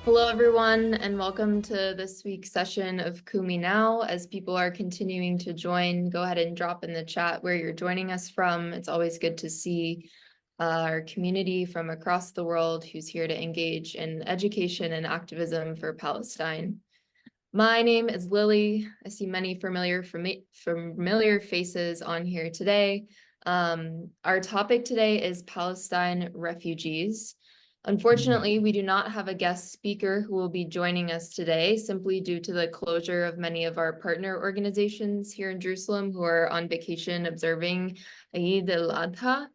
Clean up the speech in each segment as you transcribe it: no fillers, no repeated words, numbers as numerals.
Hello, everyone, and welcome to this week's session of Kumi Now. As people are continuing to join, go ahead and drop in the chat where you're joining us from. It's always good to see our community from across the world who's here to engage in education and activism for Palestine. My name is Lily. I see many familiar faces on here today. Our topic today is Palestine refugees. Unfortunately, we do not have a guest speaker who will be joining us today, simply due to the closure of many of our partner organizations here in Jerusalem who are on vacation observing Eid al-Adha.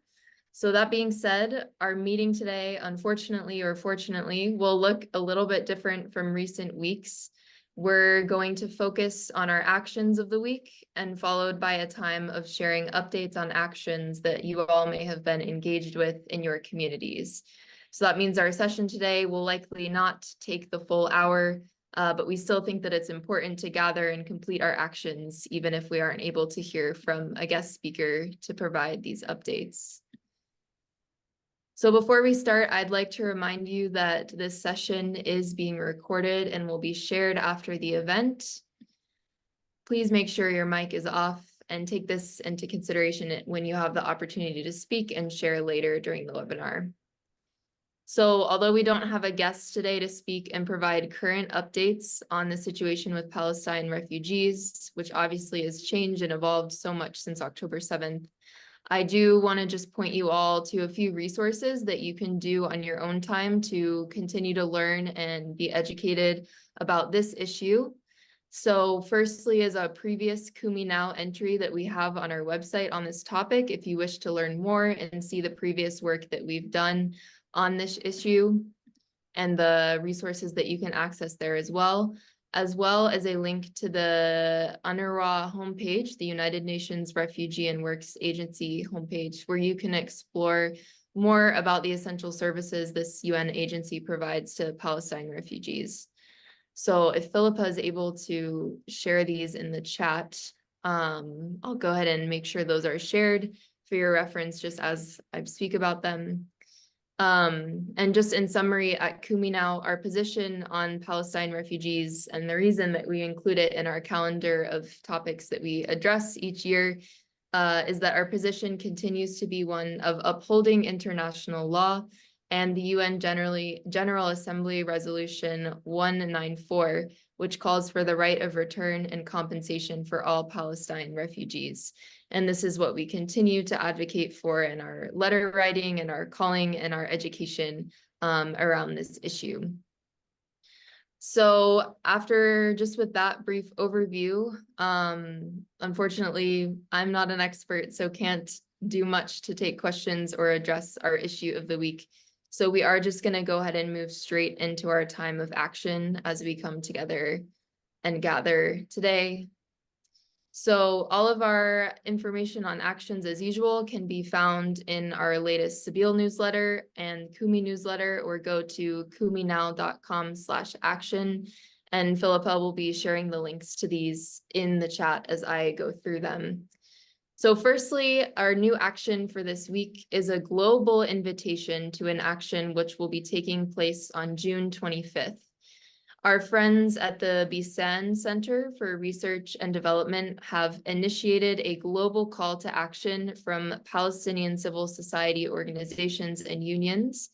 So that being said, our meeting today, unfortunately or fortunately, will look a little bit different from recent weeks. We're going to focus on our actions of the week and followed by a time of sharing updates on actions that you all may have been engaged with in your communities. So that means our session today will likely not take the full hour, but we still think that it's important to gather and complete our actions, even if we aren't able to hear from a guest speaker to provide these updates. So before we start, I'd like to remind you that this session is being recorded and will be shared after the event. Please make sure your mic is off and take this into consideration when you have the opportunity to speak and share later during the webinar. So although we don't have a guest today to speak and provide current updates on the situation with Palestine refugees, which obviously has changed and evolved so much since October 7th, I do want to just point you all to a few resources that you can do on your own time to continue to learn and be educated about this issue. So firstly is a previous Kumi Now entry that we have on our website on this topic if you wish to learn more and see the previous work that we've done on this issue and the resources that you can access there as well as a link to the UNRWA homepage, the United Nations Refugee and Works Agency homepage, where you can explore more about the essential services this UN agency provides to Palestine refugees. So if Philippa is able to share these in the chat, I'll go ahead and make sure those are shared for your reference just as I speak about them. And just in summary, at Kumi Now, our position on Palestine refugees and the reason that we include it in our calendar of topics that we address each year is that our position continues to be one of upholding international law and the UN General Assembly Resolution 194, which calls for the right of return and compensation for all Palestine refugees. And this is what we continue to advocate for in our letter writing and our calling and our education around this issue. So after just with that brief overview, unfortunately, I'm not an expert, so can't do much to take questions or address our issue of the week. So we are just going to go ahead and move straight into our time of action as we come together and gather today. So all of our information on actions as usual can be found in our latest Sabeel newsletter and Kumi newsletter, or go to kuminow.com/action. And Philippa will be sharing the links to these in the chat as I go through them. So firstly, our new action for this week is a global invitation to an action which will be taking place on June 25th. Our friends at the Bisan Center for Research and Development have initiated a global call to action from Palestinian civil society organizations and unions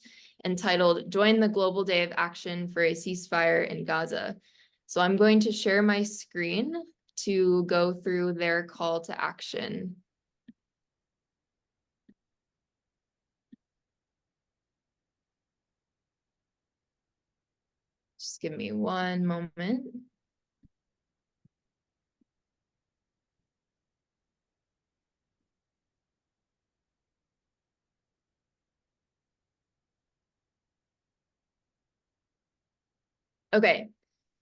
entitled Join the Global Day of Action for a Ceasefire in Gaza. So I'm going to share my screen to go through their call to action. Just give me one moment. Okay,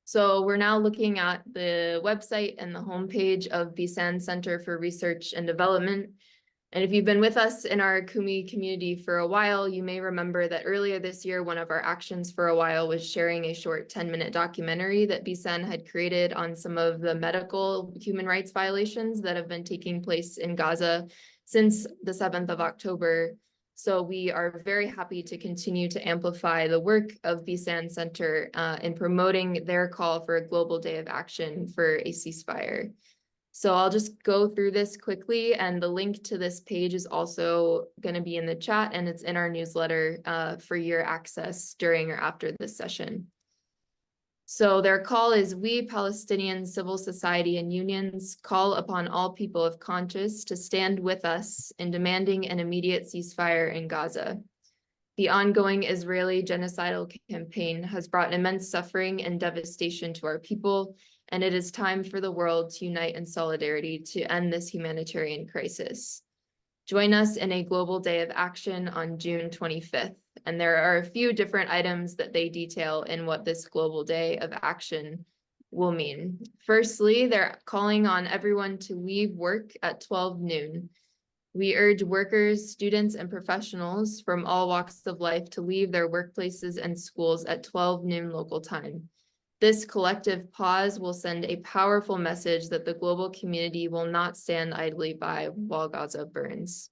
so we're now looking at the website and the homepage of Bisan Center for Research and Development. And if you've been with us in our Kumi community for a while, you may remember that earlier this year, one of our actions for a while was sharing a short 10-minute documentary that Bisan had created on some of the medical human rights violations that have been taking place in Gaza since the 7th of October. So we are very happy to continue to amplify the work of BSAN Center in promoting their call for a global day of action for a ceasefire. So I'll just go through this quickly, and the link to this page is also going to be in the chat, and it's in our newsletter for your access during or after this session. So their call is: we, Palestinian civil society and unions, call upon all people of conscience to stand with us in demanding an immediate ceasefire in Gaza. The ongoing Israeli genocidal campaign has brought immense suffering and devastation to our people, and it is time for the world to unite in solidarity to end this humanitarian crisis. Join us in a global day of action on June 25th. And there are a few different items that they detail in what this global day of action will mean. Firstly, they're calling on everyone to leave work at 12 noon. We urge workers, students, and professionals from all walks of life to leave their workplaces and schools at 12 noon local time. This collective pause will send a powerful message that the global community will not stand idly by while Gaza burns.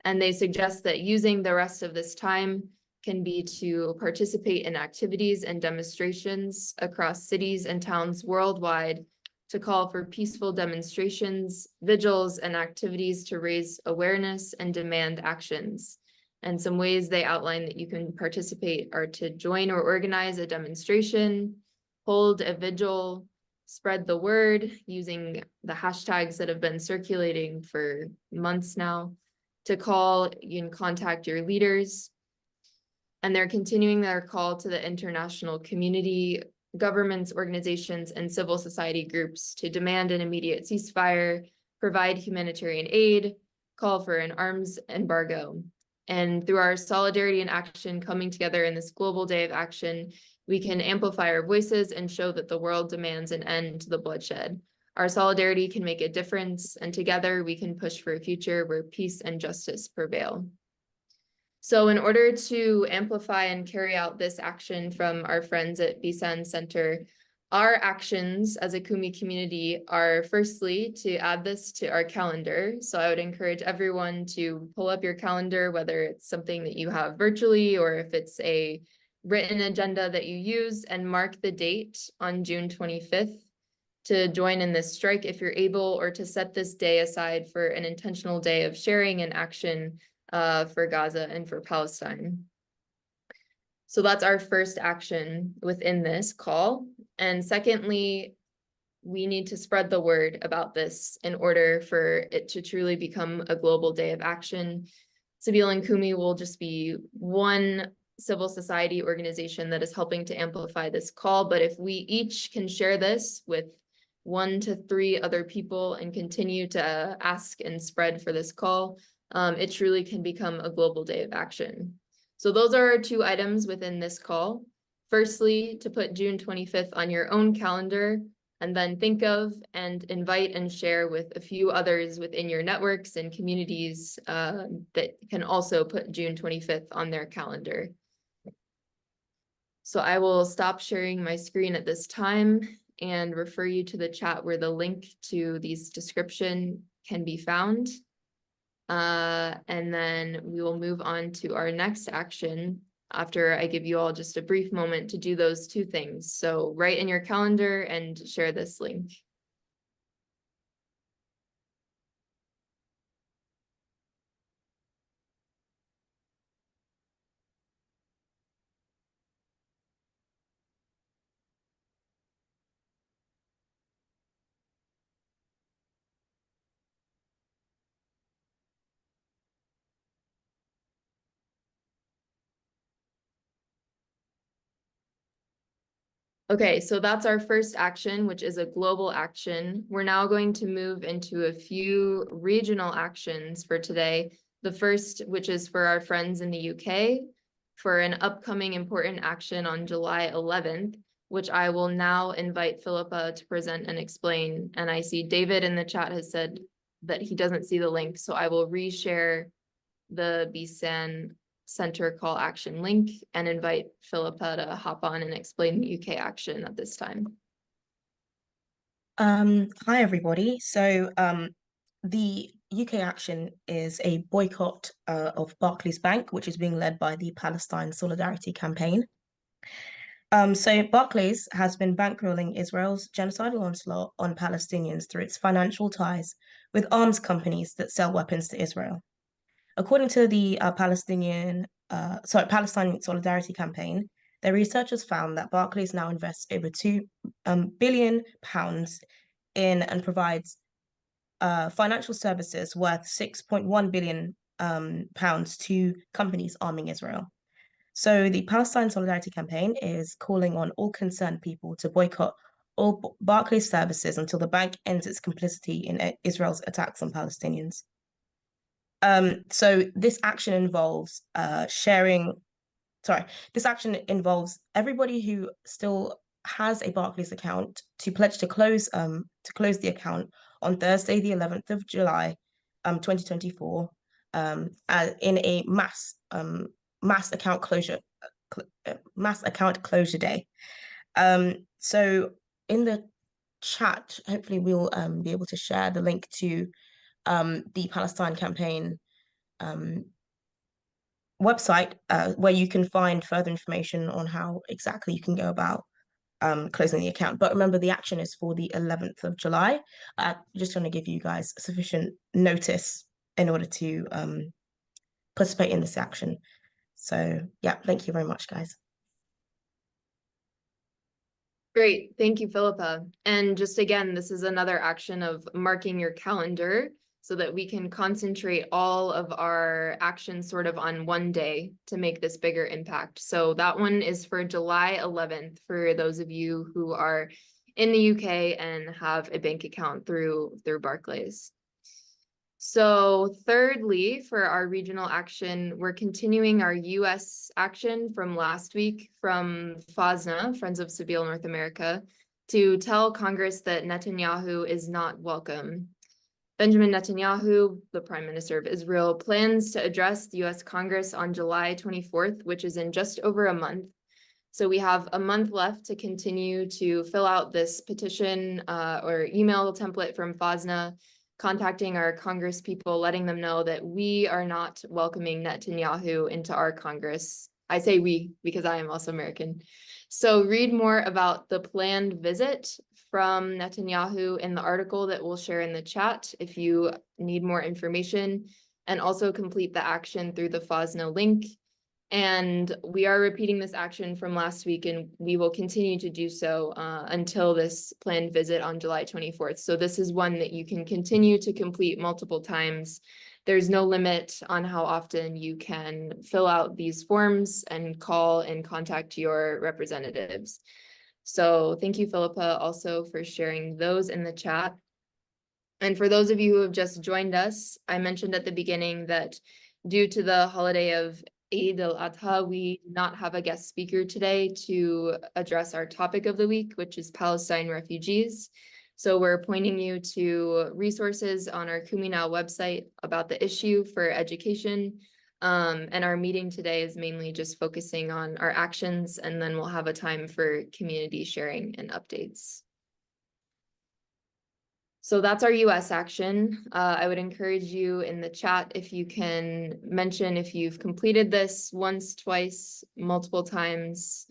And they suggest that using the rest of this time can be to participate in activities and demonstrations across cities and towns worldwide to call for peaceful demonstrations, vigils, and activities to raise awareness and demand actions. And some ways they outline that you can participate are to join or organize a demonstration, hold a vigil, spread the word using the hashtags that have been circulating for months now, to call, you can contact your leaders. And they're continuing their call to the international community, governments, organizations, and civil society groups to demand an immediate ceasefire, provide humanitarian aid, call for an arms embargo. And through our solidarity and action coming together in this global day of action, we can amplify our voices and show that the world demands an end to the bloodshed. Our solidarity can make a difference, and together we can push for a future where peace and justice prevail. So in order to amplify and carry out this action from our friends at BSAN Center, our actions as a Kumi community are firstly to add this to our calendar. So I would encourage everyone to pull up your calendar, whether it's something that you have virtually or if it's a written agenda that you use, and mark the date on June 25th to join in this strike if you're able, or to set this day aside for an intentional day of sharing and action for Gaza and for Palestine. So that's our first action within this call. And secondly, we need to spread the word about this in order for it to truly become a global day of action. Sabeel and Kumi will just be one civil society organization that is helping to amplify this call. But if we each can share this with 1 to 3 other people and continue to ask and spread for this call, it truly can become a global day of action. So those are our 2 items within this call. Firstly, to put June 25th on your own calendar, and then think of and invite and share with a few others within your networks and communities that can also put June 25th on their calendar. So I will stop sharing my screen at this time and refer you to the chat where the link to these description can be found. And then we will move on to our next action after I give you all just a brief moment to do those 2 things. So write in your calendar and share this link. Okay, so that's our first action, which is a global action. We're now going to move into a few regional actions for today. The first, which is for our friends in the UK, for an upcoming important action on July 11th, which I will now invite Philippa to present and explain. And I see David in the chat has said that he doesn't see the link, so I will reshare the BSAN Center call action link and invite Philippa to hop on and explain the UK action at this time. Hi everybody. So the UK action is a boycott of Barclays Bank, which is being led by the Palestine Solidarity Campaign. So Barclays has been bankrolling Israel's genocidal onslaught on Palestinians through its financial ties with arms companies that sell weapons to Israel. According to the Palestine Solidarity Campaign, their researchers found that Barclays now invests over £2 billion in and provides financial services worth £6.1 billion to companies arming Israel. So the Palestine Solidarity Campaign is calling on all concerned people to boycott all Barclays services until the bank ends its complicity in Israel's attacks on Palestinians. So this action involves this action involves everybody who still has a Barclays account to pledge to close the account on Thursday, the 11th of July, 2024, in a mass account closure day. So in the chat, hopefully we'll be able to share the link to the Palestine campaign website where you can find further information on how exactly you can go about closing the account. But remember, the action is for the 11th of July. Just want to give you guys sufficient notice in order to participate in this action. So yeah, thank you very much, guys. Great. Thank you, Philippa. And just again, this is another action of marking your calendar so that we can concentrate all of our actions sort of on one day to make this bigger impact. So that one is for July 11th for those of you who are in the UK and have a bank account through Barclays. So thirdly, for our regional action, we're continuing our US action from last week from FASNA, Friends of Sabeel North America, to tell Congress that Netanyahu is not welcome. Benjamin Netanyahu, the Prime Minister of Israel, plans to address the US Congress on July 24th, which is in just over a month. So we have a month left to continue to fill out this petition or email template from FASNA, contacting our Congress people, letting them know that we are not welcoming Netanyahu into our Congress. I say we because I am also American. So read more about the planned visit from Netanyahu in the article that we'll share in the chat if you need more information, and also complete the action through the FASNA link. And we are repeating this action from last week, and we will continue to do so until this planned visit on July 24th. So this is one that you can continue to complete multiple times. There's no limit on how often you can fill out these forms and call and contact your representatives. So thank you, Philippa, also for sharing those in the chat. And for those of you who have just joined us, I mentioned at the beginning that due to the holiday of Eid al-Adha, we do not have a guest speaker today to address our topic of the week, which is Palestine refugees. So we're pointing you to resources on our Kumi Now website about the issue for education. And our meeting today is mainly just focusing on our actions, and then we'll have a time for community sharing and updates. So that's our US action. I would encourage you in the chat if you can mention if you've completed this once, twice, multiple times,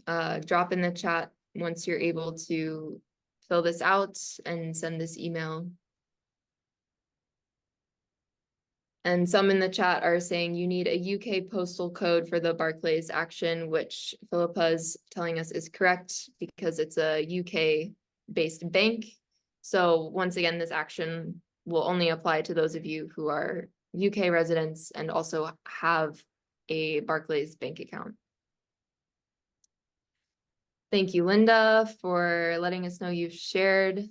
drop in the chat once you're able to fill this out and send this email. And some in the chat are saying you need a UK postal code for the Barclays action, which Philippa is telling us is correct because it's a UK-based bank. So once again, this action will only apply to those of you who are UK residents and also have a Barclays bank account. Thank you, Linda, for letting us know you've shared.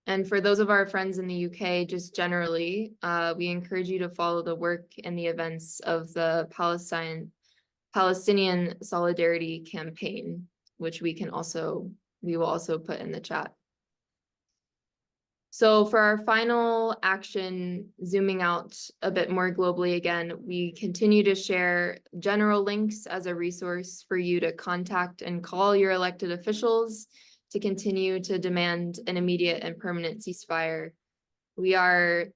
And for those of our friends in the UK, just generally, we encourage you to follow the work and the events of the Palestinian Solidarity Campaign, which we will also put in the chat. So for our final action, zooming out a bit more globally again, we continue to share general links as a resource for you to contact and call your elected officials to continue to demand an immediate and permanent ceasefire. We are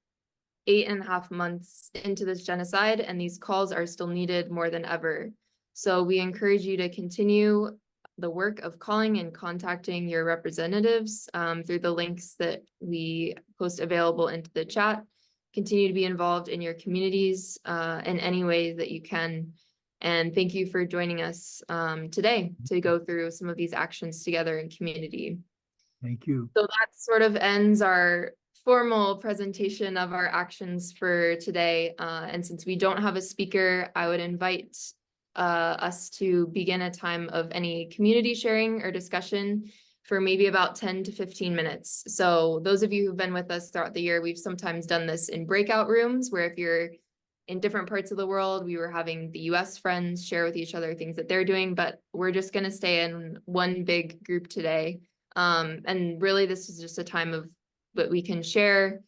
8.5 months into this genocide, and these calls are still needed more than ever. So we encourage you to continue the work of calling and contacting your representatives through the links that we post available into the chat. Continue to be involved in your communities in any way that you can. And thank you for joining us today to go through some of these actions together in community. Thank you. So that sort of ends our formal presentation of our actions for today. And since we don't have a speaker, I would invite us to begin a time of any community sharing or discussion for maybe about 10 to 15 minutes. So those of you who've been with us throughout the year, we've sometimes done this in breakout rooms where if you're in different parts of the world, we were having the US friends share with each other things that they're doing, but we're just going to stay in one big group today. And really, this is just a time of what we can share,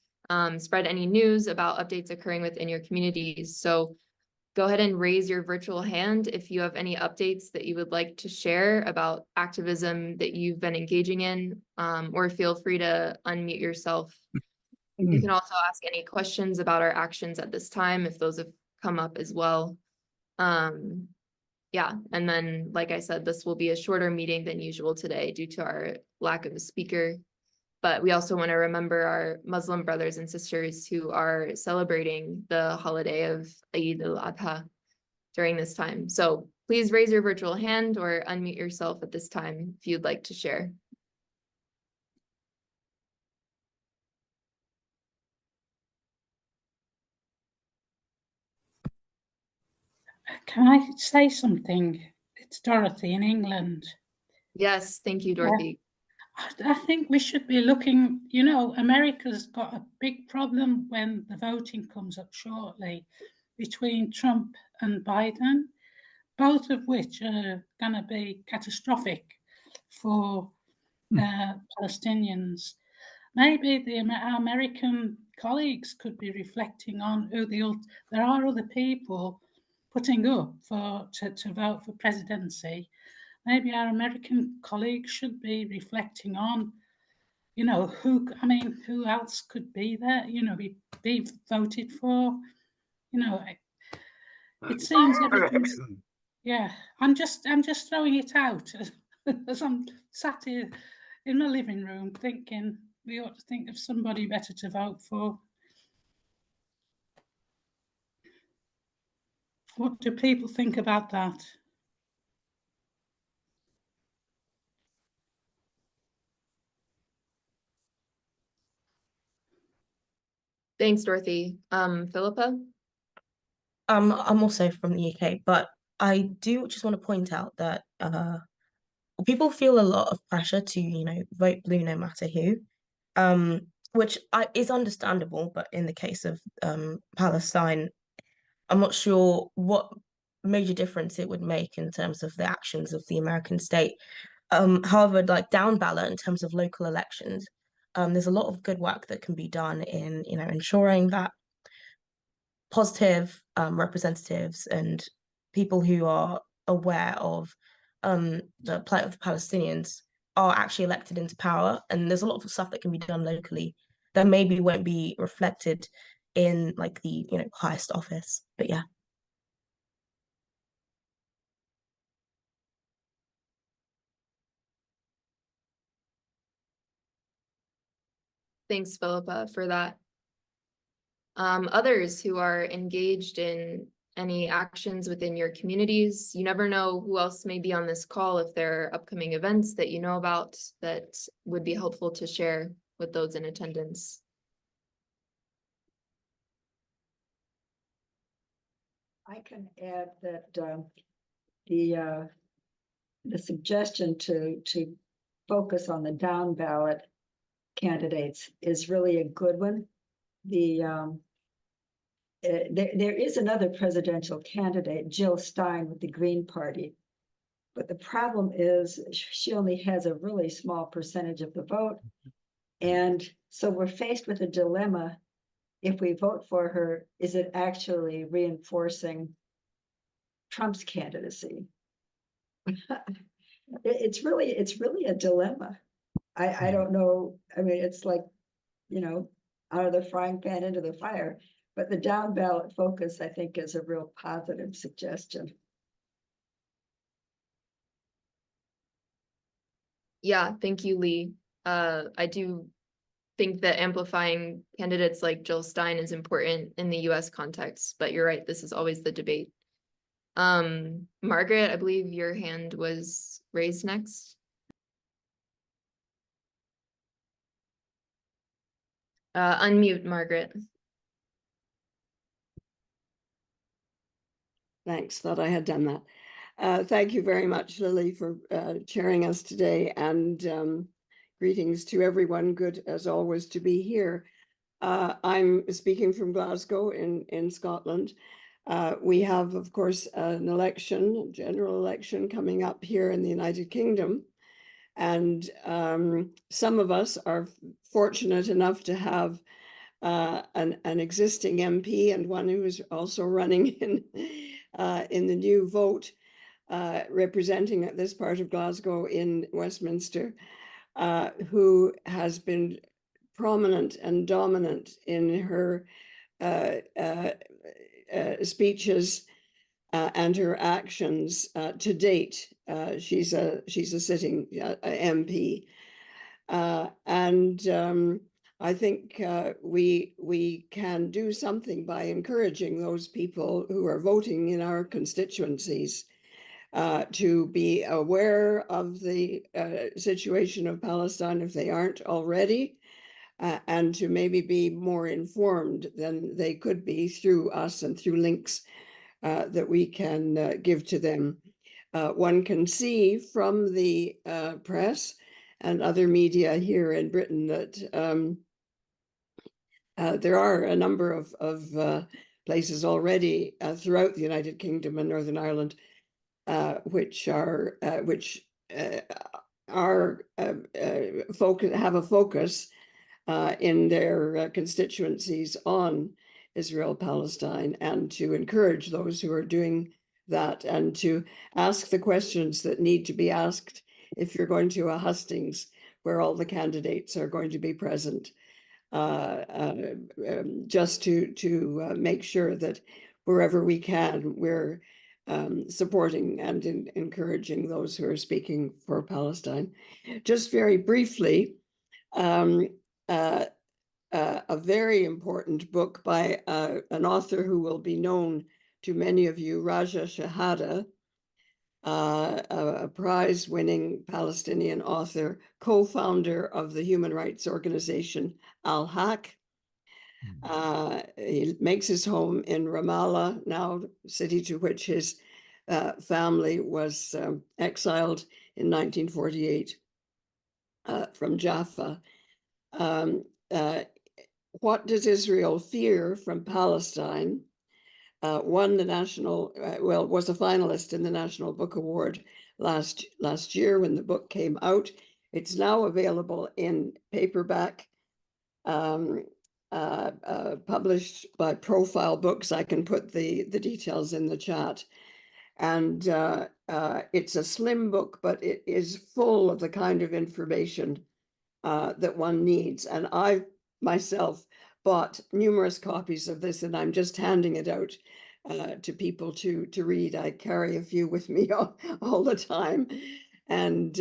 spread any news about updates occurring within your communities. So go ahead and raise your virtual hand if you have any updates that you would like to share about activism that you've been engaging in, or feel free to unmute yourself. You can also ask any questions about our actions at this time if those have come up as well. Yeah, and then, like I said, this will be a shorter meeting than usual today due to our lack of a speaker. But we also want to remember our Muslim brothers and sisters who are celebrating the holiday of Eid al-Adha during this time. So please raise your virtual hand or unmute yourself at this time if you'd like to share. Can I say something? It's Dorothy in England. Yes, thank you, Dorothy. I think we should be looking, you know, America's got a big problem when the voting comes up shortly between Trump and Biden, both of which are going to be catastrophic for Palestinians. Maybe our American colleagues could be reflecting on who there are other people putting up to vote for presidency. Maybe our American colleagues should be reflecting on, you know, who else could be there, you know, be voted for, you know. It seems everything's, yeah, I'm just throwing it out as I'm sat here in my living room thinking we ought to think of somebody better to vote for. What do people think about that? Thanks, Dorothy. Philippa? I'm also from the UK, but I do just want to point out that people feel a lot of pressure to, you know, vote blue no matter who, which is understandable. But in the case of Palestine, I'm not sure what major difference it would make in terms of the actions of the American state. However, like down ballot in terms of local elections, there's a lot of good work that can be done in, you know, ensuring that positive representatives and people who are aware of the plight of the Palestinians are actually elected into power. And there's a lot of stuff that can be done locally that maybe won't be reflected in like the, you know, highest office. But yeah. Thanks, Philippa, for that. Others who are engaged in any actions within your communities, you never know who else may be on this call if there are upcoming events that you know about that would be helpful to share with those in attendance. I can add that the suggestion to focus on the down ballot candidates is really a good one. There is another presidential candidate, Jill Stein with the Green Party, but the problem is she only has a really small percentage of the vote, And so we're faced with a dilemma. If we vote for her, is it actually reinforcing Trump's candidacy? It's really a dilemma. I don't know. I mean, it's like, out of the frying pan into the fire. But the down ballot focus, I think, is a real positive suggestion. Yeah, thank you, Lee. I do think that amplifying candidates like Jill Stein is important in the US context, but you're right, this is always the debate. Margaret, I believe your hand was raised next. Unmute, Margaret. Thanks, thought I had done that. Thank you very much, Lily, for chairing us today, and greetings to everyone. Good, as always, to be here. I'm speaking from Glasgow in Scotland. We have, of course, an election, a general election coming up here in the United Kingdom. And some of us are fortunate enough to have an existing MP and one who is also running in the new vote, representing this part of Glasgow in Westminster, who has been prominent and dominant in her speeches and her actions to date. She's a sitting MP, and I think we can do something by encouraging those people who are voting in our constituencies to be aware of the situation of Palestine if they aren't already, and to maybe be more informed than they could be through us and through links that we can give to them. One can see from the press and other media here in Britain that there are a number of places already throughout the United Kingdom and Northern Ireland which have a focus in their constituencies on Israel-Palestine, and to encourage those who are doing that and to ask the questions that need to be asked if you're going to a hustings where all the candidates are going to be present, just to make sure that wherever we can, we're supporting and encouraging those who are speaking for Palestine. Just very briefly, a very important book by an author who will be known to many of you, Raja Shehadeh, a prize-winning Palestinian author, co-founder of the human rights organization Al-Haq. He makes his home in Ramallah, now city to which his family was exiled in 1948 from Jaffa. What does Israel fear from Palestine? Won the national, was a finalist in the National Book Award last year when the book came out. It's now available in paperback, published by Profile Books. I can put the details in the chat. And it's a slim book, but it is full of the kind of information that one needs. And I myself bought numerous copies of this, and I'm just handing it out to people to read. I carry a few with me all the time. And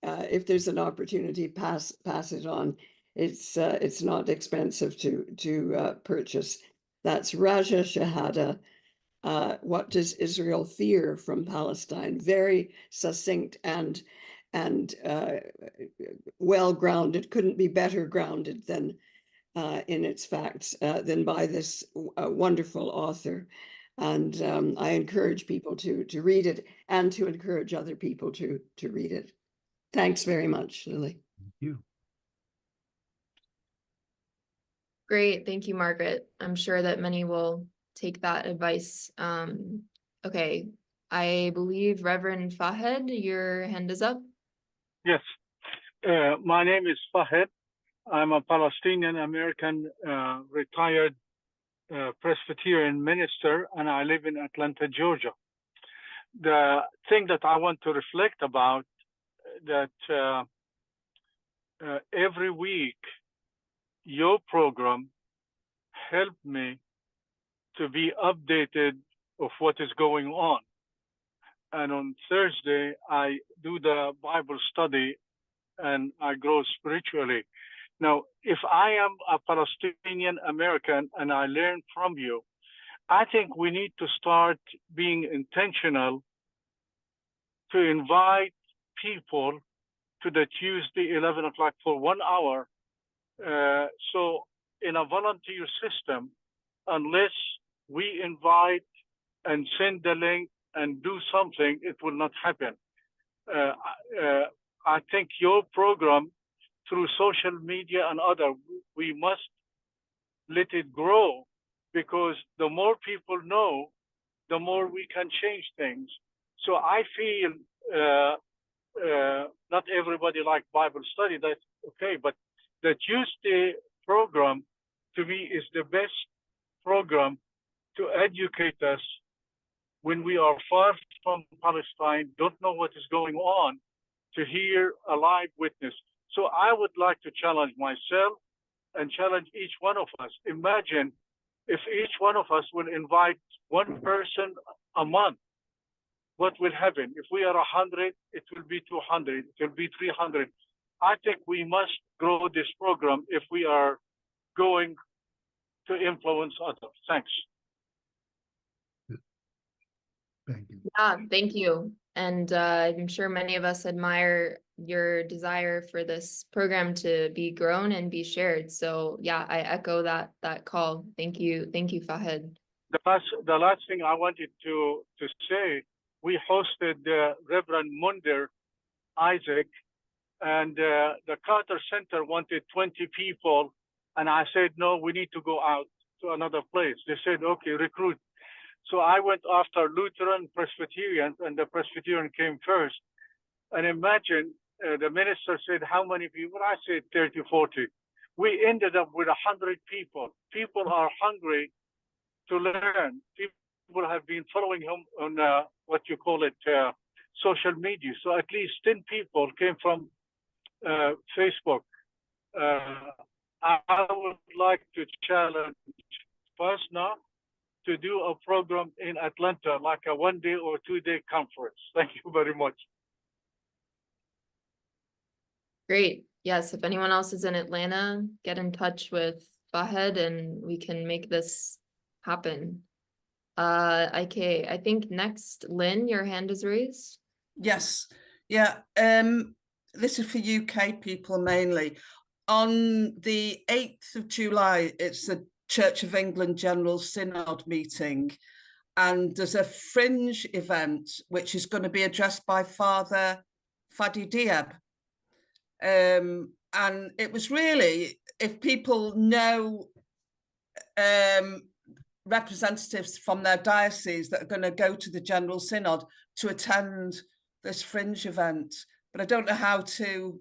if there's an opportunity, pass it on. It's not expensive to purchase. That's Raja Shehadeh. What does Israel fear from Palestine? Very succinct and well-grounded. Couldn't be better grounded than in its facts than by this wonderful author. And I encourage people to read it and to encourage other people to read it. Thanks very much, Lily. Thank you. Great, thank you, Margaret. I'm sure that many will take that advice. Okay, I believe Reverend Fahed, your hand is up. Yes, my name is Fahed. I'm a Palestinian American retired Presbyterian minister, and I live in Atlanta, Georgia. The thing that I want to reflect about that every week your program helped me to be updated of what is going on. And on Thursday, I do the Bible study and I grow spiritually. Now, if I am a Palestinian American and I learn from you, I think we need to start being intentional to invite people to the Tuesday 11 o'clock for 1 hour. So in a volunteer system, unless we invite and send the link and do something, it will not happen. I think your program through social media and other, we must let it grow, because the more people know, the more we can change things. So I feel not everybody like Bible study, that's okay, but the Tuesday program to me is the best program to educate us when we are far from Palestine, don't know what is going on, to hear a live witness. So I would like to challenge myself and challenge each one of us. Imagine if each one of us will invite one person a month, what will happen? If we are 100, it will be 200, it will be 300. I think we must grow this program if we are going to influence others. Thanks. Thank you. Yeah, thank you. And I'm sure many of us admire your desire for this program to be grown and be shared. So yeah, I echo that call. Thank you, Fahed. The last thing I wanted to say, we hosted Reverend Munder Isaac, and the Carter Center wanted 20 people, and I said, no, we need to go out to another place. They said, okay, recruit. So I went after Lutheran, Presbyterian, and the Presbyterian came first. And imagine the minister said, how many people? I said 30, 40. We ended up with 100 people. People are hungry to learn. People have been following him on what you call it, social media. So at least 10 people came from Facebook. I would like to challenge first now to do a program in Atlanta, like a 1-day or 2-day conference. Thank you very much. Great. Yes, if anyone else is in Atlanta, get in touch with Fahed and we can make this happen. Okay, I think next, Lynn, your hand is raised. Yes. Yeah. This is for UK people mainly. On the 8th of July, it's the Church of England General Synod meeting, and there's a fringe event which is going to be addressed by Father Fadi Diab. And it was really, if people know representatives from their diocese that are going to go to the General Synod to attend this fringe event, but I don't know how to,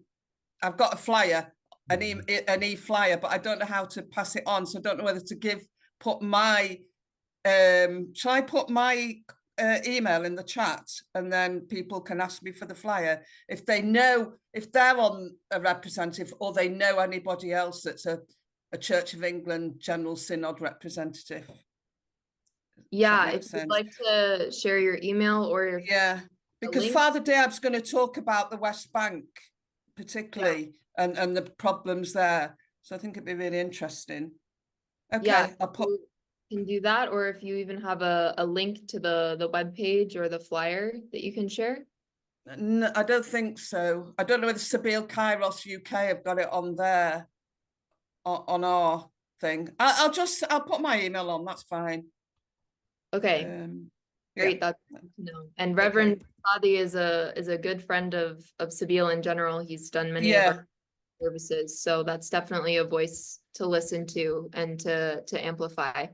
I've got a flyer, an e-flyer, but I don't know how to pass it on. So I don't know whether to put my, shall I put my email in the chat, and then people can ask me for the flyer if they know, if they're on a representative or they know anybody else that's a Church of England General Synod representative. Yeah, if you'd like to share your email or because Father Diab's going to talk about the West Bank particularly, and the problems there. So I think it'd be really interesting. Okay, yeah, I'll put. You can do that, or if you even have a link to the webpage or the flyer that you can share. No, I don't think so. I don't know whether Sabeel Kairos UK have got it on there, on our thing. I'll put my email on. That's fine. Okay. Great, that's good to know. And Reverend Fadi is a good friend of Sabeel in general. He's done many of our services, so that's definitely a voice to listen to and to amplify.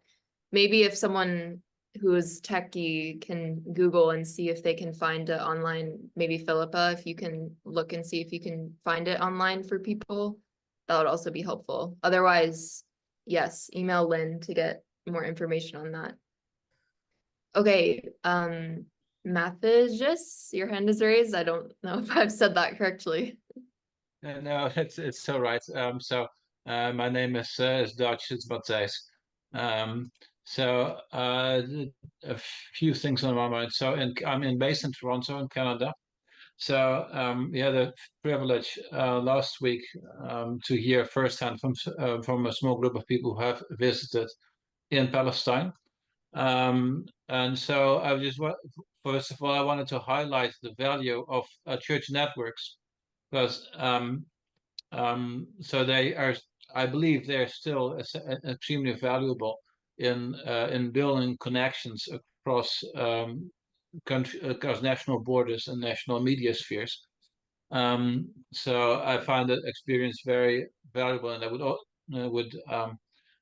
Maybe if someone who's techie can Google and see if they can find it online, maybe Philippa, if you can look and see if you can find it online for people. that would also be helpful. Otherwise, yes, email Lynn to get more information on that. Okay, Mathis, your hand is raised. I don't know if I've said that correctly. No, it's all right. My name is Dutch. It's Matthijs. A few things on my mind. I'm based in Toronto, in Canada. We had a privilege last week to hear firsthand from a small group of people who have visited in Palestine. First of all, I wanted to highlight the value of church networks, because they are, I believe, they're still extremely valuable in building connections across across national borders and national media spheres. I find that experience very valuable, and I would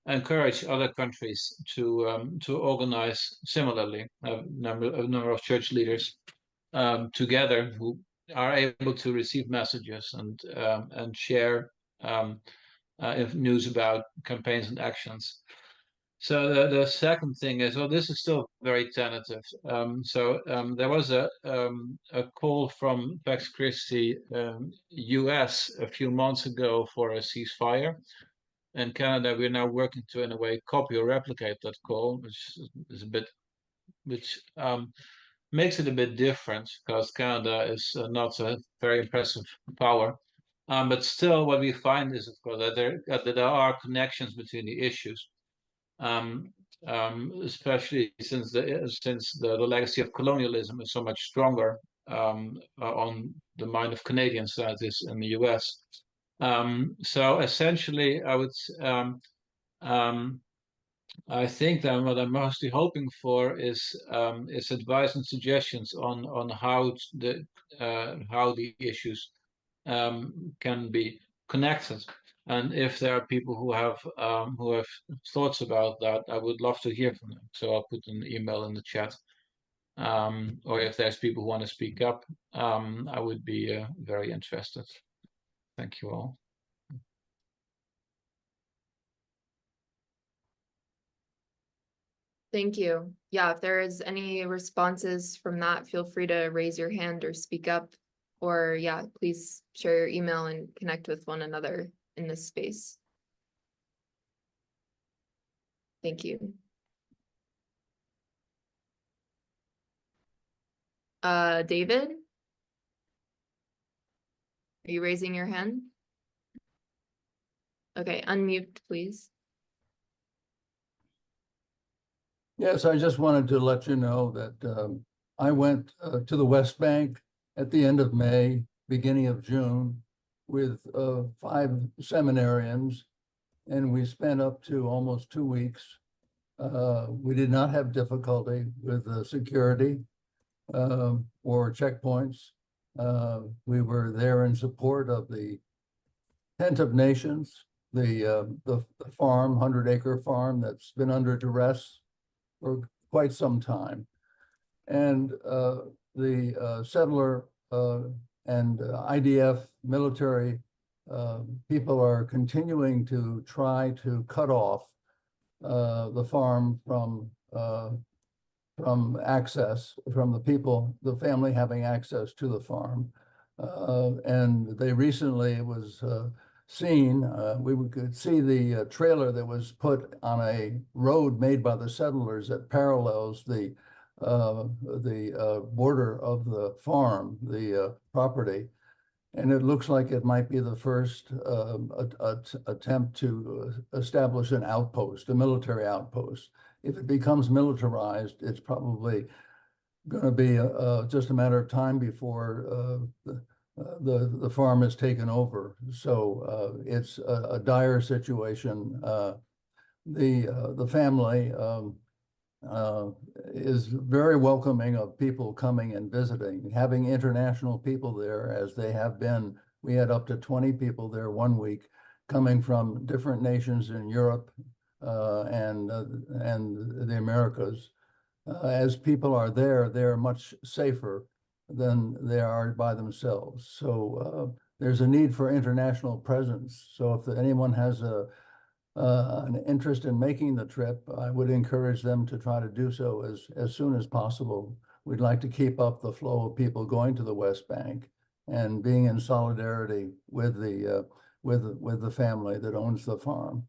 encourage other countries to organize similarly. A number of church leaders together who are able to receive messages and share news about campaigns and actions. So the second thing is, well, this is still very tentative. There was a call from Pax Christi US a few months ago for a ceasefire. In Canada, we're now working to, in a way, copy or replicate that call, which makes it a bit different, because Canada is not a very impressive power. But still, what we find is, of course, that there are connections between the issues. Especially since the legacy of colonialism is so much stronger on the mind of Canadians than it is in the US. So essentially, I think that what I'm mostly hoping for is advice and suggestions on how the issues can be connected. And if there are people who have thoughts about that, I would love to hear from them. So I'll put an email in the chat. Or if there's people who want to speak up, I would be very interested. Thank you all. Thank you. Yeah, if there is any responses from that, feel free to raise your hand or speak up. Or yeah, please share your email and connect with one another in this space. Thank you. David? Are you raising your hand? Okay, unmute, please. Yes, I just wanted to let you know that I went to the West Bank at the end of May, beginning of June, with 5 seminarians, and we spent up to almost 2 weeks. We did not have difficulty with security or checkpoints. We were there in support of the Tent of Nations, the farm, 100-acre farm that's been under duress for quite some time. And the settler and IDF military people are continuing to try to cut off the farm from access, from the family having access to the farm. And they recently, it was seen, we could see the trailer that was put on a road made by the settlers that parallels the border of the farm, the property. And it looks like it might be the first attempt to establish an outpost, a military outpost. If it becomes militarized, it's probably going to be just a matter of time before the farm is taken over. So it's a dire situation. The family is very welcoming of people coming and visiting, having international people there, as they have been. We had up to 20 people there one week, coming from different nations in Europe and the Americas. As people are there, they're much safer than they are by themselves. So there's a need for international presence. So if anyone has an interest in making the trip, I would encourage them to try to do so as soon as possible. We'd like to keep up the flow of people going to the West Bank and being in solidarity with the family that owns the farm.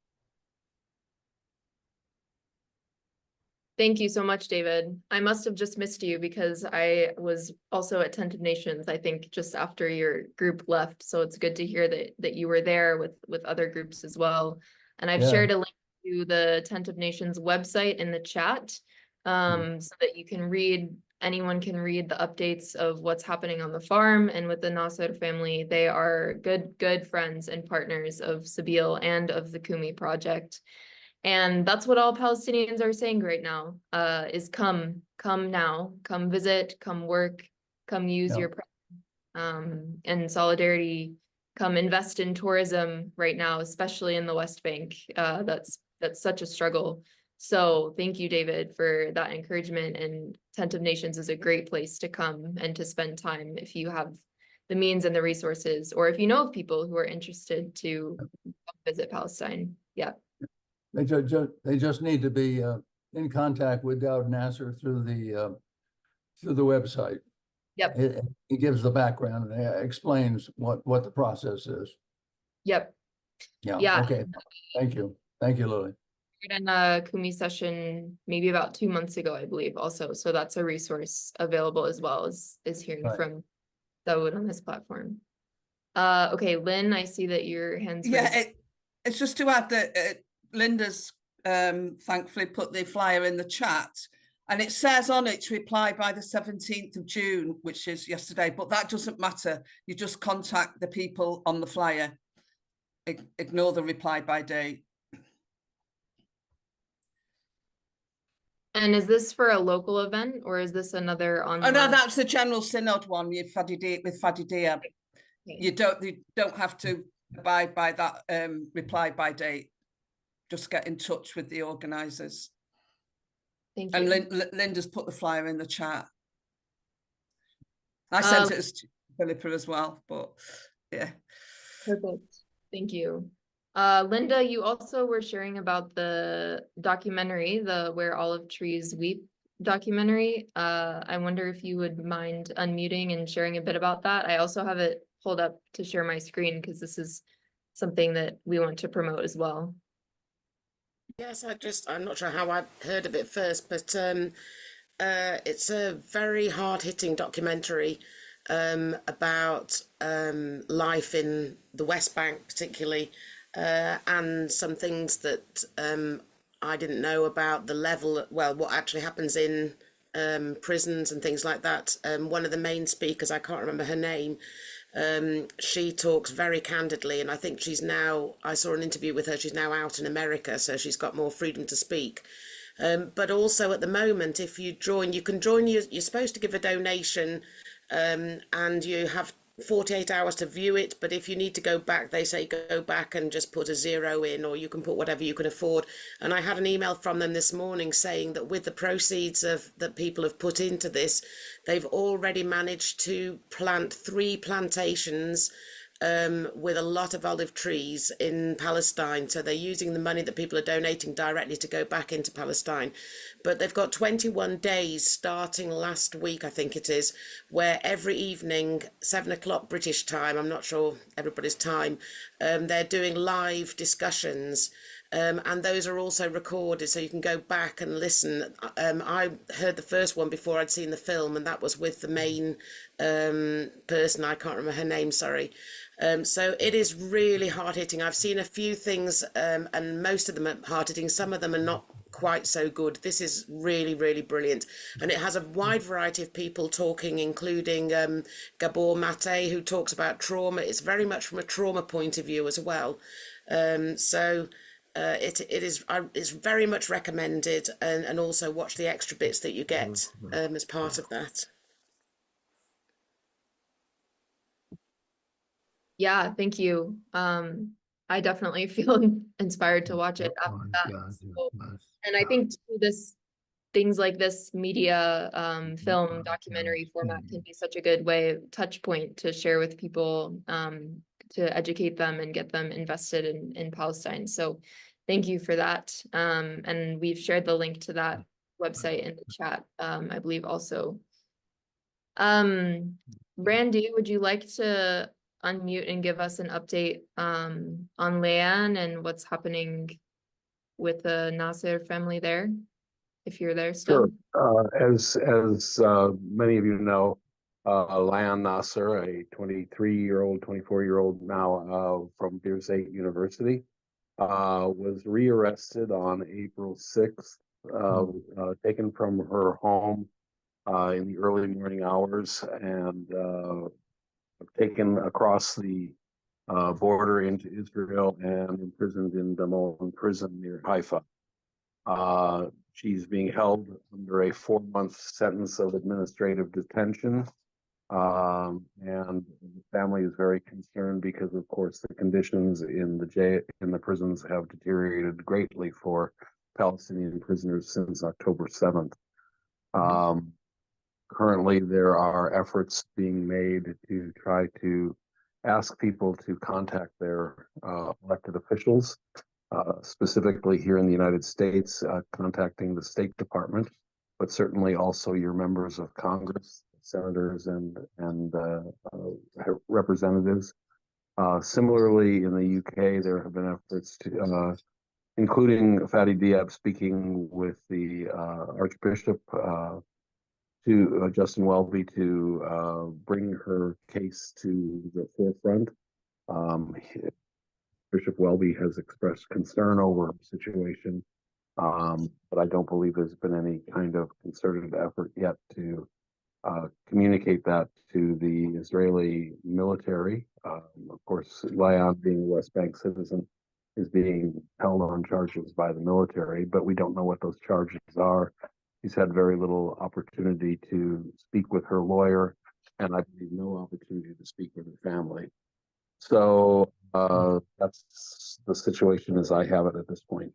Thank you so much, David. I must have just missed you because I was also at Tent of Nations, I think just after your group left. So it's good to hear that you were there with other groups as well. And I've shared a link to the Tent of Nations website in the chat, so that you can anyone can read the updates of what's happening on the farm. And with the Nasser family, they are good friends and partners of Sabeel and of the Kumi project. And that's what all Palestinians are saying right now, is come now, come visit, come work, come use your and solidarity, come invest in tourism right now, especially in the West Bank. That's such a struggle. So thank you, David, for that encouragement. And Tent of Nations is a great place to come and to spend time if you have the means and the resources, or if you know of people who are interested to visit Palestine. Yeah. They just need to be in contact with Dowd Nasser through the website. Yep. It gives the background and explains what the process is. Yep. Yeah. Okay. Thank you, Lily. In a Kumi session maybe about 2 months ago, I believe, also. So that's a resource available as well as hearing from Dawood on this platform. Okay, Lynn, I see that your hand's raised. It's just to add that Linda's thankfully put the flyer in the chat, and it says on it to reply by the 17th of June, which is yesterday, but that doesn't matter. You just contact the people on the flyer. Ignore the reply by date. And is this for a local event, or is this another online? Oh no, that's the General Synod one with Fadi Diab. Okay. You don't have to abide by that reply by date. Just get in touch with the organisers. Thank you. And Linda's put the flyer in the chat. I sent it to Philippa as well, but yeah. Perfect. Thank you. Linda, you also were sharing about the documentary, the Where Olive Trees Weep documentary. I wonder if you would mind unmuting and sharing a bit about that. I also have it pulled up to share my screen because this is something that we want to promote as well. Yes, I'm not sure how I heard of it first, but it's a very hard-hitting documentary about life in the West Bank particularly, and some things that I didn't know about the level, well, what actually happens in prisons and things like that. One of the main speakers, I can't remember her name, she talks very candidly, and I think I saw an interview with her, she's now out in America, so she's got more freedom to speak. But also at the moment, if you join, you're supposed to give a donation, and you have 48 hours to view it, but if you need to go back, they say go back and just put a 0 in, or you can put whatever you can afford. And I had an email from them this morning saying that with the proceeds that people have put into this, they've already managed to plant 3 plantations with a lot of olive trees in Palestine. So they're using the money that people are donating directly to go back into Palestine. But they've got 21 days starting last week, I think it is, where every evening, 7 o'clock British time, I'm not sure everybody's time, they're doing live discussions. And those are also recorded, so you can go back and listen. I heard the first one before I'd seen the film, and that was with the main person, I can't remember her name, sorry. So it is really hard-hitting. I've seen a few things, and most of them are hard-hitting. Some of them are not quite so good. This is really, really brilliant. And it has a wide variety of people talking, including Gabor Mate, who talks about trauma. It's very much from a trauma point of view as well. It's very much recommended, and also watch the extra bits that you get as part of that. Yeah, thank you. I definitely feel inspired to watch it after that. And I think this things like this media, film, documentary format can be such a good way, touch point to share with people, to educate them and get them invested in Palestine. So thank you for that. And we've shared the link to that website in the chat, I believe also. Randy, would you like to unmute and give us an update on Leanne and what's happening with the Nasser family there, if you're there still? Sure. As many of you know, Leanne Nasser, a 23-year-old, 24-year-old now from Birzeit University, was rearrested on April 6th, taken from her home in the early morning hours and taken across the border into Israel and imprisoned in Damon prison near Haifa. She's being held under a 4-month sentence of administrative detention. And the family is very concerned because, of course, the conditions in the prisons have deteriorated greatly for Palestinian prisoners since October 7th. Currently, there are efforts being made to try to ask people to contact their elected officials, specifically here in the United States, contacting the State Department, but certainly also your members of Congress, senators, and representatives. Similarly, in the UK, there have been efforts to, including Fadi Diab speaking with the Archbishop to Justin Welby to bring her case to the forefront. Bishop Welby has expressed concern over the situation, but I don't believe there's been any kind of concerted effort yet to communicate that to the Israeli military. Of course, Leanne, being a West Bank citizen, is being held on charges by the military, but we don't know what those charges are. She's had very little opportunity to speak with her lawyer, and I believe no opportunity to speak with her family. So that's the situation as I have it at this point.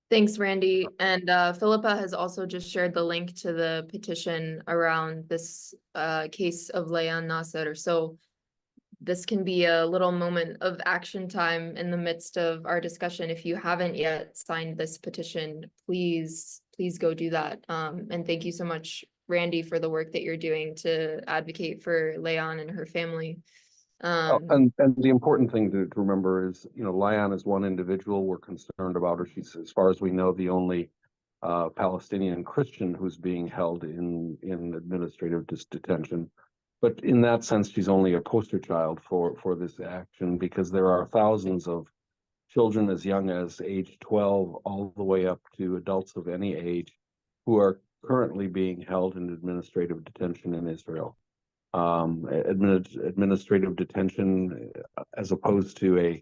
Thanks, Randy. And Philippa has also just shared the link to the petition around this case of Leanne Nasser. So this can be a little moment of action time in the midst of our discussion. If you haven't yet signed this petition, please go do that. And thank you so much, Randy, for the work that you're doing to advocate for Leanne and her family. And the important thing to remember is, Leanne is one individual. We're concerned about her. She's, as far as we know, the only Palestinian Christian who's being held in administrative detention. But in that sense, she's only a poster child for this action, because there are thousands of children as young as age 12 all the way up to adults of any age who are currently being held in administrative detention in Israel. Administrative detention, as opposed to a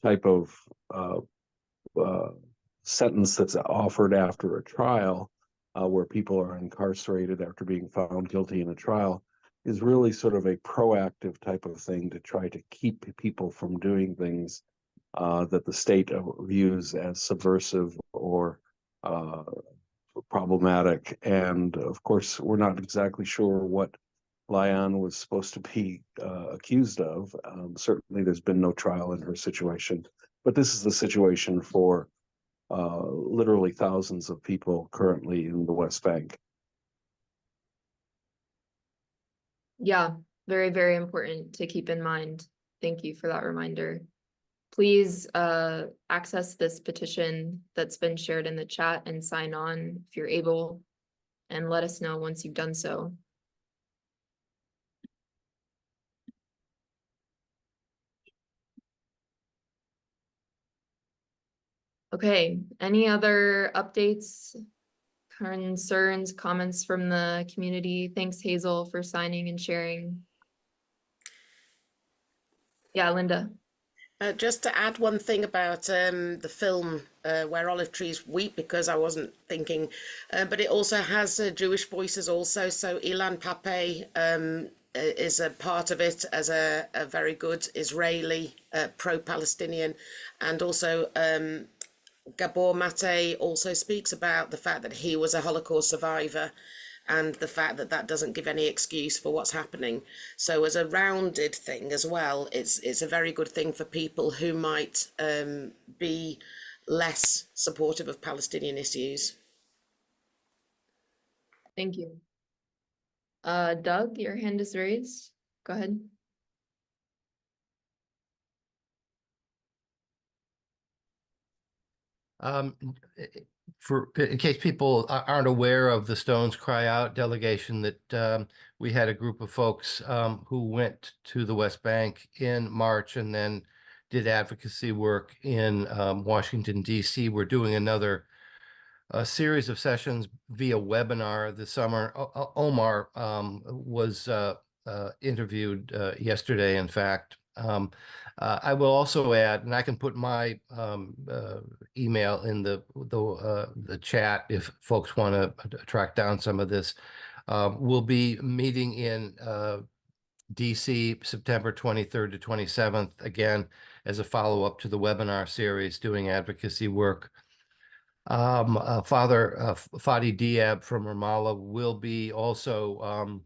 type of sentence that's offered after a trial, where people are incarcerated after being found guilty in a trial, is really sort of a proactive type of thing to try to keep people from doing things that the state views as subversive or problematic. And of course, we're not exactly sure what Leanne was supposed to be accused of. Certainly, there's been no trial in her situation, but this is the situation for literally thousands of people currently in the West Bank. Yeah, very, very important to keep in mind. Thank you for that reminder. Please access this petition that's been shared in the chat and sign on if you're able, and let us know once you've done so. Okay, any other updates, concerns, comments from the community? Thanks, Hazel, for signing and sharing. Yeah, Linda. Just to add one thing about the film Where Olive Trees Weep, because I wasn't thinking, but it also has Jewish voices also. So Ilan Pappé is a part of it as a very good Israeli pro-Palestinian, and also Gabor Mate also speaks about the fact that he was a Holocaust survivor and the fact that that doesn't give any excuse for what's happening. So as a rounded thing as well, it's a very good thing for people who might be less supportive of Palestinian issues. Thank you. Doug, your hand is raised. Go ahead. In case people aren't aware of the Stones Cry Out delegation, that we had a group of folks who went to the West Bank in March and then did advocacy work in Washington, D.C. We're doing another series of sessions via webinar this summer. Omar was interviewed yesterday, in fact. I will also add, and I can put my email in the chat if folks want to track down some of this. We'll be meeting in DC September 23rd to 27th, again, as a follow-up to the webinar series doing advocacy work. Father Fadi Diab from Ramallah will be also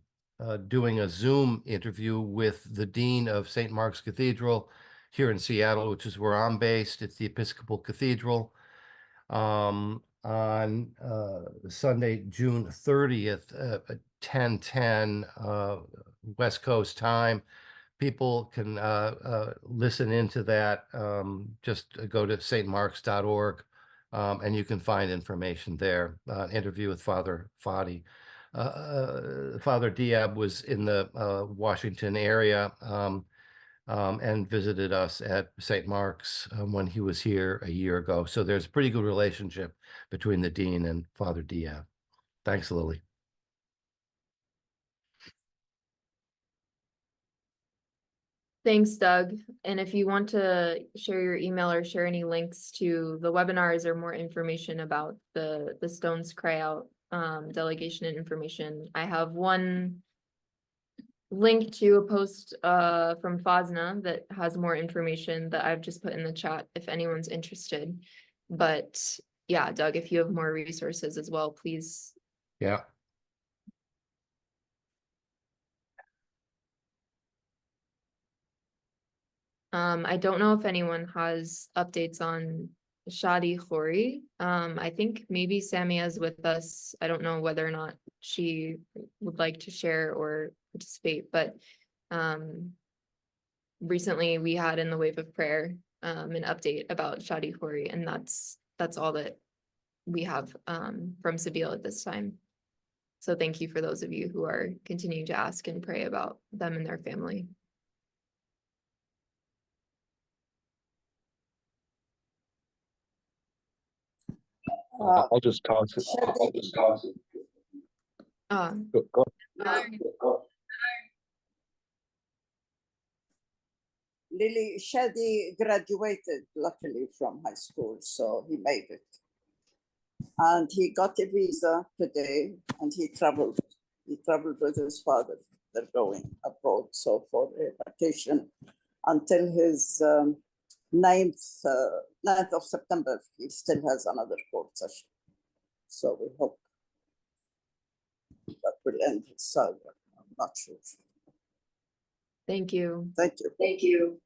doing a Zoom interview with the Dean of St. Mark's Cathedral here in Seattle, which is where I'm based. It's the Episcopal Cathedral. On Sunday, June 30th at 10:10 West Coast time. People can listen into that. Just go to stmarks.org. And you can find information there. Interview with Father Fadi. Father Diab was in the Washington area and visited us at St. Mark's when he was here a year ago. So there's a pretty good relationship between the Dean and Father Diab. Thanks, Lily. Thanks, Doug. And if you want to share your email or share any links to the webinars or more information about the Stones Cry Out delegation and information, I have one link to a post from Fosna that has more information that I've just put in the chat if anyone's interested. But yeah, Doug, if you have more resources as well, please. Yeah. I don't know if anyone has updates on Shadi Khoury. I think maybe Samia is with us. I don't know whether or not she would like to share or participate, but recently we had in the Wave of Prayer an update about Shadi Khoury, and that's all that we have from Sabeel at this time. So thank you for those of you who are continuing to ask and pray about them and their family. I'll just toss it. Go. Lily, Shadi graduated luckily from high school, so he made it. And he got a visa today and he traveled. He traveled with his father. They're going abroad, so for a vacation until his 9th of September, he still has another court session. So we hope that will end his saga. I'm not sure. Thank you. Thank you. Thank you.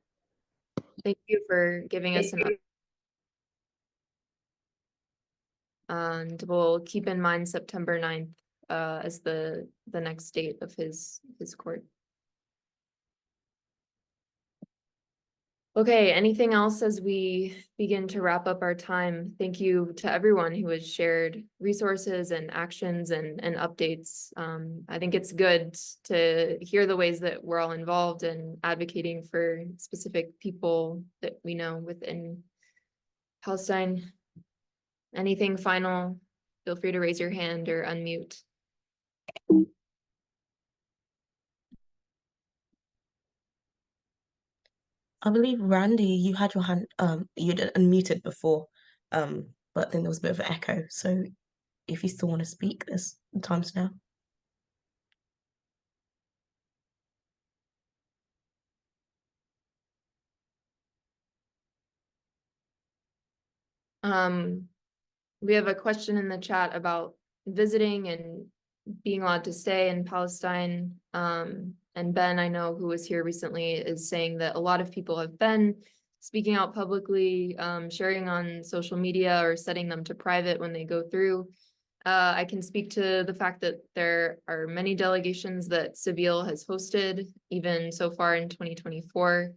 Thank you for giving us an update. And we'll keep in mind September 9th as the next date of his court. Okay, anything else as we begin to wrap up our time? Thank you to everyone who has shared resources and actions and updates. I think it's good to hear the ways that we're all involved in advocating for specific people that we know within Palestine. Anything final? Feel free to raise your hand or unmute. I believe Randy, you had your hand you'd unmuted before, but then there was a bit of an echo. So if you still want to speak, there's times now. We have a question in the chat about visiting and being allowed to stay in Palestine. And Ben, I know, who was here recently, is saying that a lot of people have been speaking out publicly, sharing on social media or setting them to private when they go through. I can speak to the fact that there are many delegations that Seville has hosted, even so far in 2024.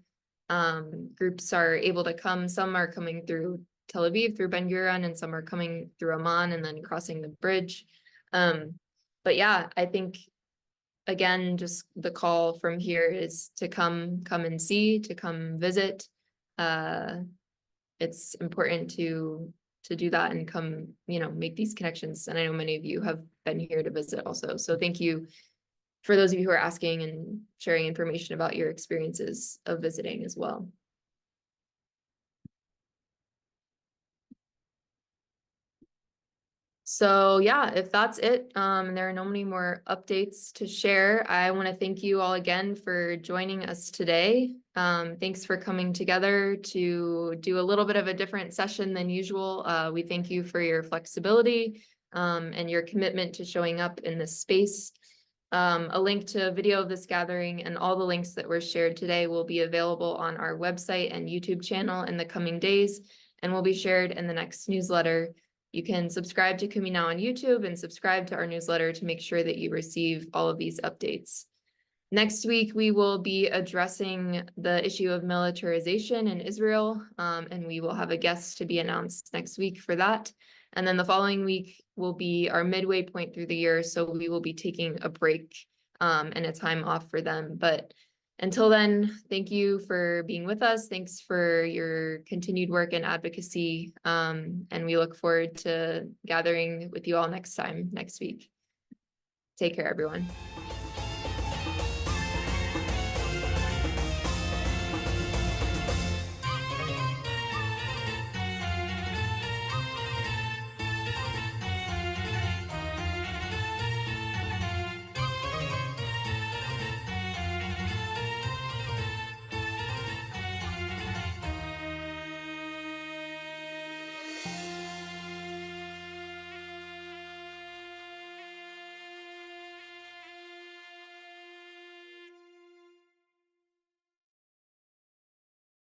Groups are able to come. Some are coming through Tel Aviv, through Ben Gurion, and some are coming through Amman and then crossing the bridge. But yeah, I think, again, just the call from here is to come and see, to come visit. It's important to do that and come, make these connections. And I know many of you have been here to visit also. So thank you for those of you who are asking and sharing information about your experiences of visiting as well. So yeah, if that's it, there are no many more updates to share. I want to thank you all again for joining us today. Thanks for coming together to do a little bit of a different session than usual. We thank you for your flexibility and your commitment to showing up in this space. A link to a video of this gathering and all the links that were shared today will be available on our website and YouTube channel in the coming days and will be shared in the next newsletter. You can subscribe to Kumi Now on YouTube and subscribe to our newsletter to make sure that you receive all of these updates. Next week, we will be addressing the issue of militarization in Israel, and we will have a guest to be announced next week for that. And then the following week will be our midway point through the year, so we will be taking a break and a time off for them. But until then, thank you for being with us. Thanks for your continued work and advocacy. And we look forward to gathering with you all next week. Take care, everyone.